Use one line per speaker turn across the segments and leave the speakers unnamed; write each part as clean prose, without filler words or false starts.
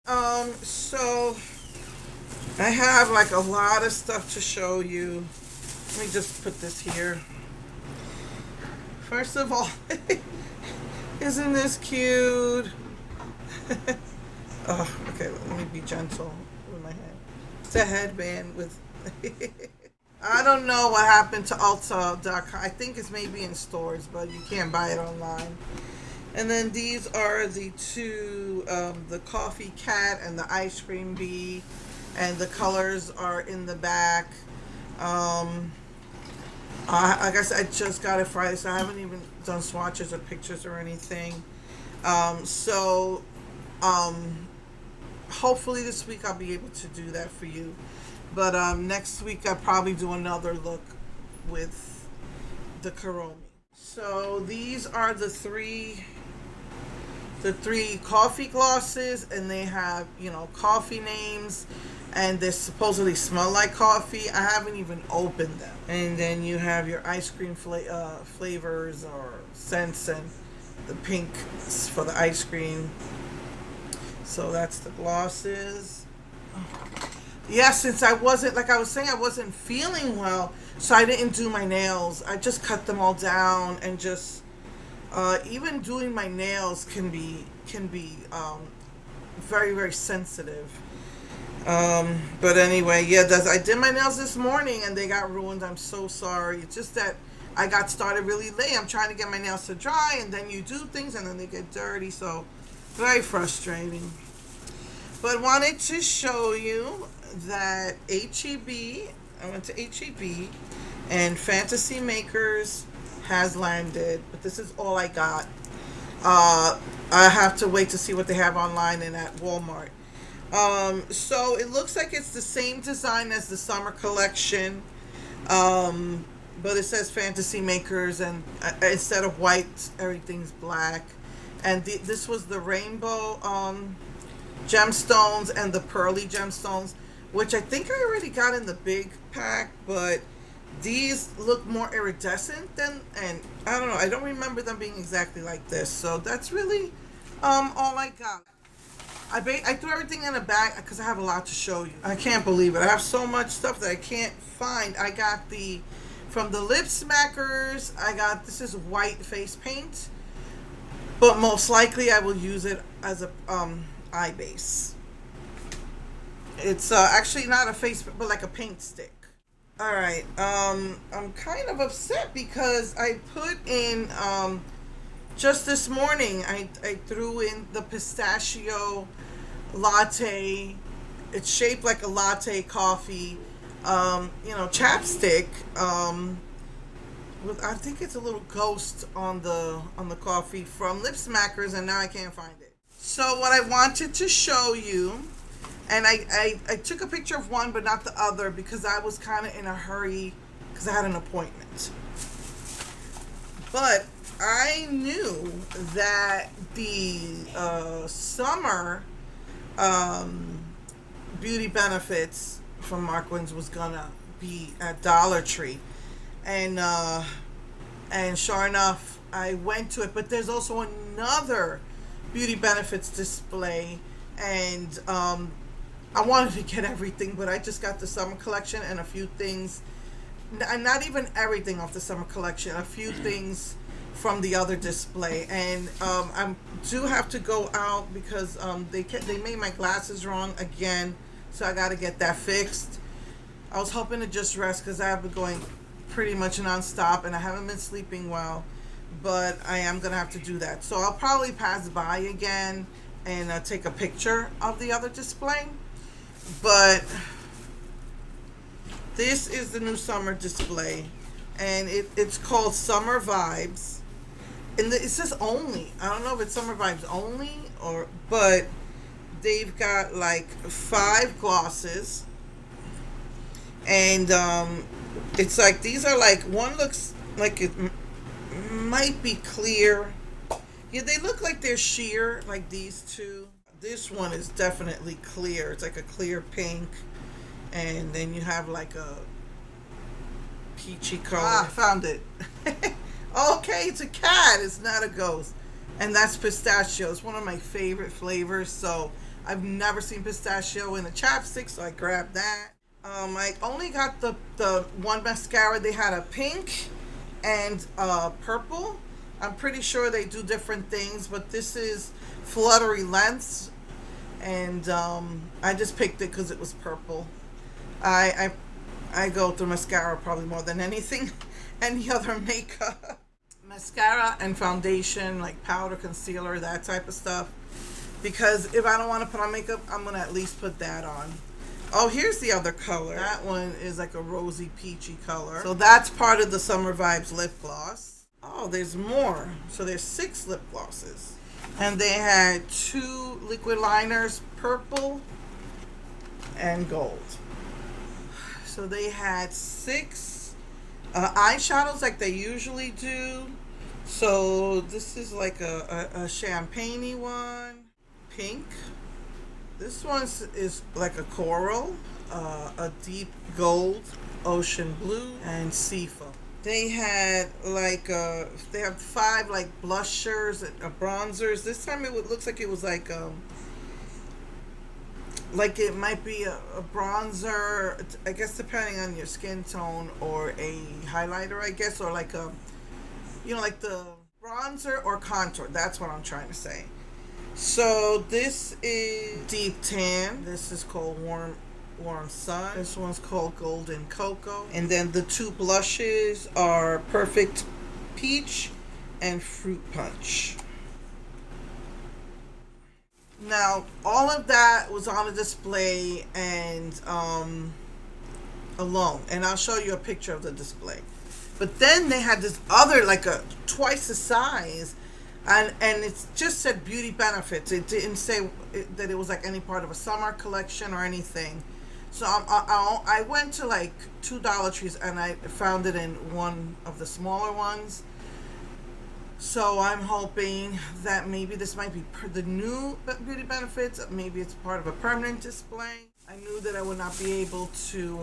So I have like a lot of stuff to show you. Let me just put this here. First of all, isn't this cute? Oh, okay, let me be gentle with my hand. It's a headband with. I don't know what happened to Ulta.com. I think it's maybe in stores, but you can't buy it online. And then these are the two, the coffee cat and the ice cream bee. And the colors are in the back. I guess I just got it Friday, so I haven't even done swatches or pictures or anything. So hopefully this week I'll be able to do that for you. But next week I'll probably do another look with the Kuromi. So these are the three coffee glosses, and they have, you know, coffee names, and they supposedly smell like coffee. I haven't even opened them. And then you have your ice cream flavors or scents, and the pink for the ice cream. So that's the glosses. Yeah, since I wasn't, like I was saying, I wasn't feeling well, so I didn't do my nails. I just cut them all down, and just even doing my nails can be very, very sensitive. But anyway, yeah, I did my nails this morning and they got ruined. I'm so sorry. It's just that I got started really late. I'm trying to get my nails to dry, and then you do things and then they get dirty. So very frustrating. But wanted to show you that HEB, I went to HEB, and Fantasy Makers has landed. But this is all I got. I have to wait to see what they have online and at Walmart. So it looks like it's the same design as the summer collection, but it says Fantasy Makers, and instead of white, everything's black. And this was the rainbow gemstones and the pearly gemstones, which I think I already got in the big pack, but these look more iridescent than, and I don't know, I don't remember them being exactly like this. So that's really all I got. I threw everything in a bag because I have a lot to show you. I can't believe it. I have so much stuff that I can't find. I got from the Lip Smackers, this is white face paint, but most likely I will use it as a eye base. It's actually not a face, but like a paint stick. All right, I'm kind of upset because I put in, just this morning, I threw in the pistachio latte. It's shaped like a latte coffee, chapstick. With, I think it's a little ghost on the coffee from Lip Smackers, and now I can't find it. So what I wanted to show you, and I took a picture of one but not the other because I was kind of in a hurry because I had an appointment. But I knew that the summer beauty benefits from Markwins was gonna be at Dollar Tree, and sure enough, I went to it. But there's also another beauty benefits display, and I wanted to get everything, but I just got the summer collection and a few things, not even everything off the summer collection, a few things from the other display. And I do have to go out because they made my glasses wrong again, so I got to get that fixed. I was hoping to just rest because I have been going pretty much nonstop and I haven't been sleeping well, but I am gonna have to do that. So I'll probably pass by again and take a picture of the other display. But this is the new summer display, and it's called Summer Vibes, and it says only. I don't know if it's Summer Vibes only, but they've got like 5 glosses, and it's like, these are like, one looks like it might be clear. Yeah, they look like they're sheer, like these two. This one is definitely clear. It's like a clear pink, and then you have like a peachy color. I found it. Okay, it's a cat. It's not a ghost. And that's pistachio. It's one of my favorite flavors, so I've never seen pistachio in a chapstick, so I grabbed that. I only got the one mascara. They had a pink and purple. I'm pretty sure they do different things, but this is Fluttery Lengths, and I just picked it because it was purple. I go through mascara probably more than anything, any other makeup. Mascara and foundation, like powder, concealer, that type of stuff. Because if I don't want to put on makeup, I'm going to at least put that on. Oh, here's the other color. That one is like a rosy peachy color. So that's part of the Summer Vibes lip gloss. Oh, there's more. So there's 6 lip glosses. And they had 2 liquid liners, purple and gold. So they had 6 eyeshadows like they usually do. So this is like a champagne-y one. Pink. This one is like a coral, a deep gold, ocean blue, and sea foam. They had like they have 5 like blushers and bronzers. This time it looks like it was like it might be a bronzer, I guess, depending on your skin tone, or a highlighter, I guess, or like a, you know, like the bronzer or contour. That's what I'm trying to say. So this is deep tan. This is called warm sun. This one's called golden cocoa. And then the 2 blushes are perfect peach and fruit punch. Now all of that was on a display and alone, and I'll show you a picture of the display. But then they had this other, like a twice the size, and it just said beauty benefits. It didn't say that it was like any part of a summer collection or anything. So I went to like 2 Dollar Trees and I found it in one of the smaller ones. So I'm hoping that maybe this might be the new beauty benefits. Maybe it's part of a permanent display. I knew that I would not be able to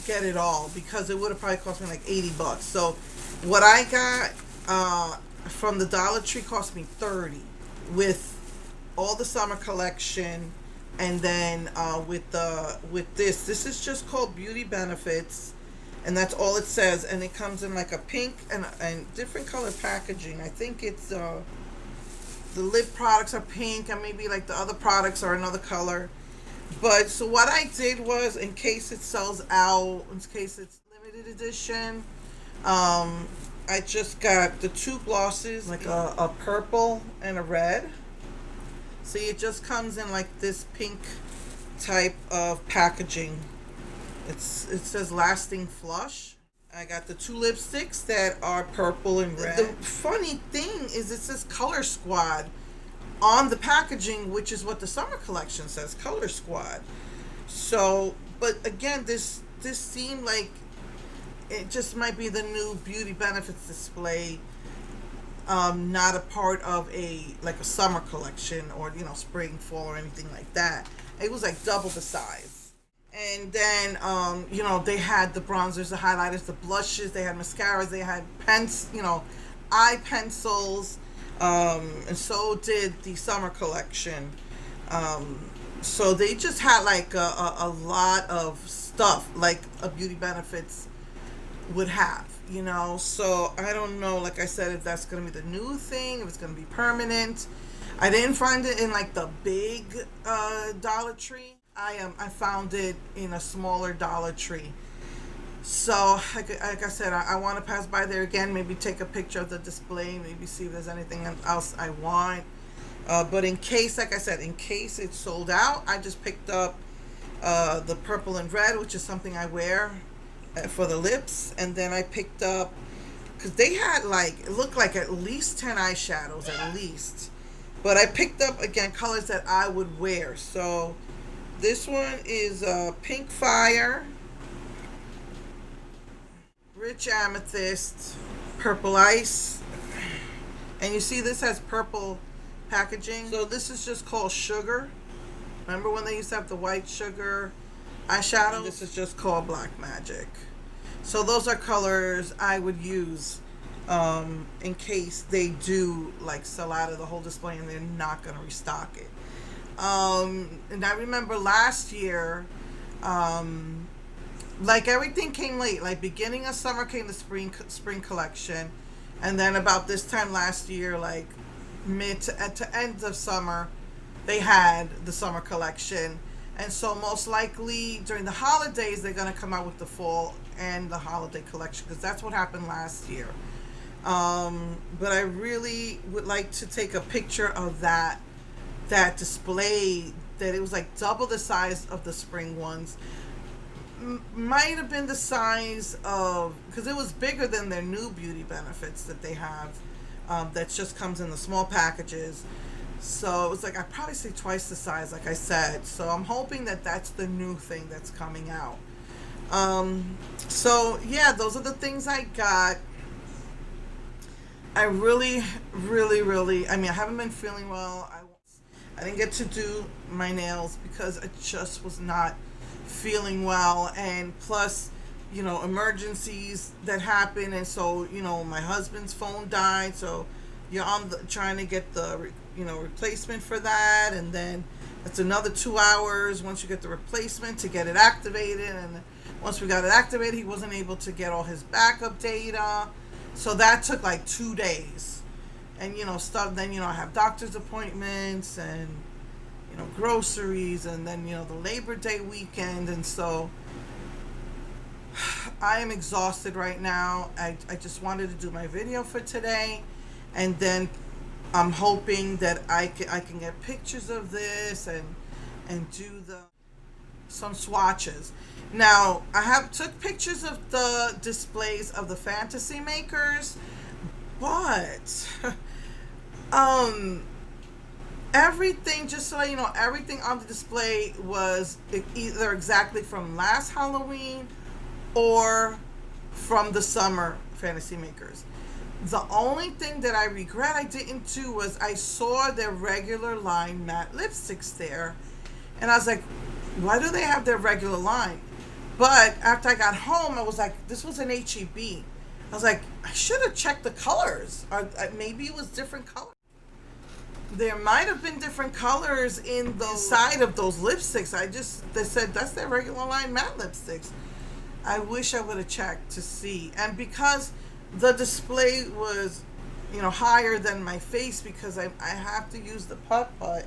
get it all, because it would have probably cost me like $80. So what I got from the Dollar Tree cost me $30 with all the summer collection, and then with this is just called Beauty Benefits, and that's all it says, and it comes in like a pink and different color packaging. I think it's the lip products are pink, and maybe like the other products are another color. But so what I did was, in case it sells out, in case it's limited edition, I just got the 2 glosses, like a purple and a red. See, it just comes in like this pink type of packaging. It says Lasting Flush. I got the 2 lipsticks that are purple and red. The funny thing is it says Color Squad on the packaging, which is what the summer collection says, Color Squad. So, but again, this seemed like it just might be the new beauty benefits display, not a part of a summer collection, or, you know, spring, fall, or anything like that. It was like double the size. And then you know, they had the bronzers, the highlighters, the blushes, they had mascaras, they had eye pencils, and so did the summer collection. So they just had like a lot of stuff like a beauty benefits would have, you know. So I don't know, like I said, if that's going to be the new thing, if it's going to be permanent. I didn't find it in like the big Dollar Tree. I found it in a smaller Dollar Tree. So like I said, I want to pass by there again, maybe take a picture of the display, maybe see if there's anything else I want. But in case, like I said, in case it's sold out, I just picked up the purple and red, which is something I wear for the lips. And then I picked up, because they had like, it looked like at least 10 eyeshadows at least. But I picked up, again, colors that I would wear. So this one is Pink Fire, Rich Amethyst, Purple Ice. And you see this has purple packaging. So this is just called Sugar. Remember when they used to have the white sugar eyeshadow? This is just called Black Magic. So those are colors I would use in case they do like sell out of the whole display and they're not going to restock it. And I remember last year, like everything came late. Like beginning of summer came the spring collection, and then about this time last year, like mid to end of summer, they had the summer collection. And so most likely during the holidays they're going to come out with the fall and the holiday collection, because that's what happened last year. But I really would like to take a picture of that display, that it was like double the size of the spring ones. Might have been the size of, because it was bigger than their new beauty benefits that they have, that just comes in the small packages. So it was like, I'd probably say twice the size, like I said. So I'm hoping that that's the new thing that's coming out. So yeah, those are the things I got. I really, I mean, I haven't been feeling well. I didn't get to do my nails because I just was not feeling well. And plus, you know, emergencies that happen. And so, you know, my husband's phone died. So you're on trying to get the, you know, replacement for that. And then it's another 2 hours once you get the replacement to get it activated. And once we got it activated, he wasn't able to get all his backup data. So that took like 2 days. And, you know, stuff. Then, you know, I have doctor's appointments and, you know, groceries. And then, you know, the Labor Day weekend. And so I am exhausted right now. I just wanted to do my video for today. And then I'm hoping that I can get pictures of this and do some swatches. Now, I took pictures of the displays of the fantasy makers, but everything, just so you know, everything on the display was either exactly from last Halloween or from the summer fantasy makers. The only thing that I regret I didn't do was I saw their regular line matte lipsticks there, and I was like, why do they have their regular line? But after I got home, I was like, this was an HEB. I was like, I should have checked the colors. Or maybe it was different colors. There might have been different colors in the side of those lipsticks. They said that's their regular line matte lipsticks. I wish I would have checked to see. And because the display was, you know, higher than my face, because I have to use the putt-putt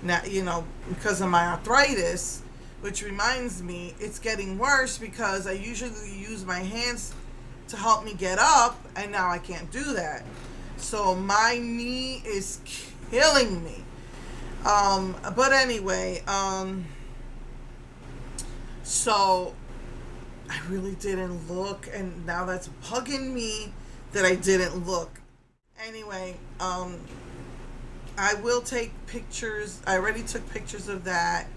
now, you know, because of my arthritis, which reminds me, it's getting worse because I usually use my hands to help me get up, and now I can't do that. So my knee is killing me. But anyway, so I really didn't look, and now that's bugging me that I didn't look. Anyway, I will take pictures. I already took pictures of that,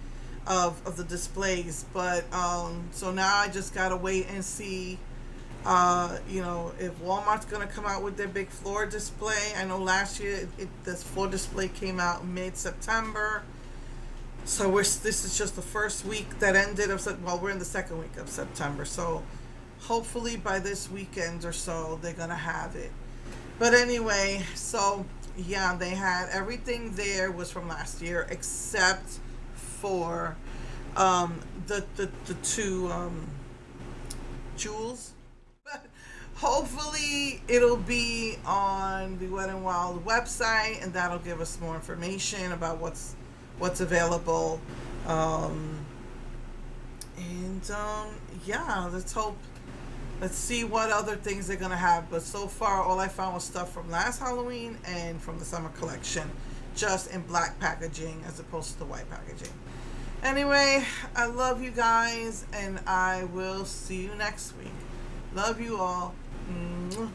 of the displays, but so now I just gotta wait and see, you know, if Walmart's gonna come out with their big floor display. I know last year this floor display came out mid-September. So this is just the first week that ended of, well, we're in the second week of September. So hopefully by this weekend or so, they're going to have it. But anyway, so yeah, they had everything there was from last year except for the two jewels. But hopefully it'll be on the WetnWild website, and that'll give us more information about what's available, yeah, let's see what other things they're gonna have. But so far all I found was stuff from last Halloween and from the summer collection, just in black packaging as opposed to the white packaging. Anyway, I love you guys, and I will see you next week. Love you all. Mwah.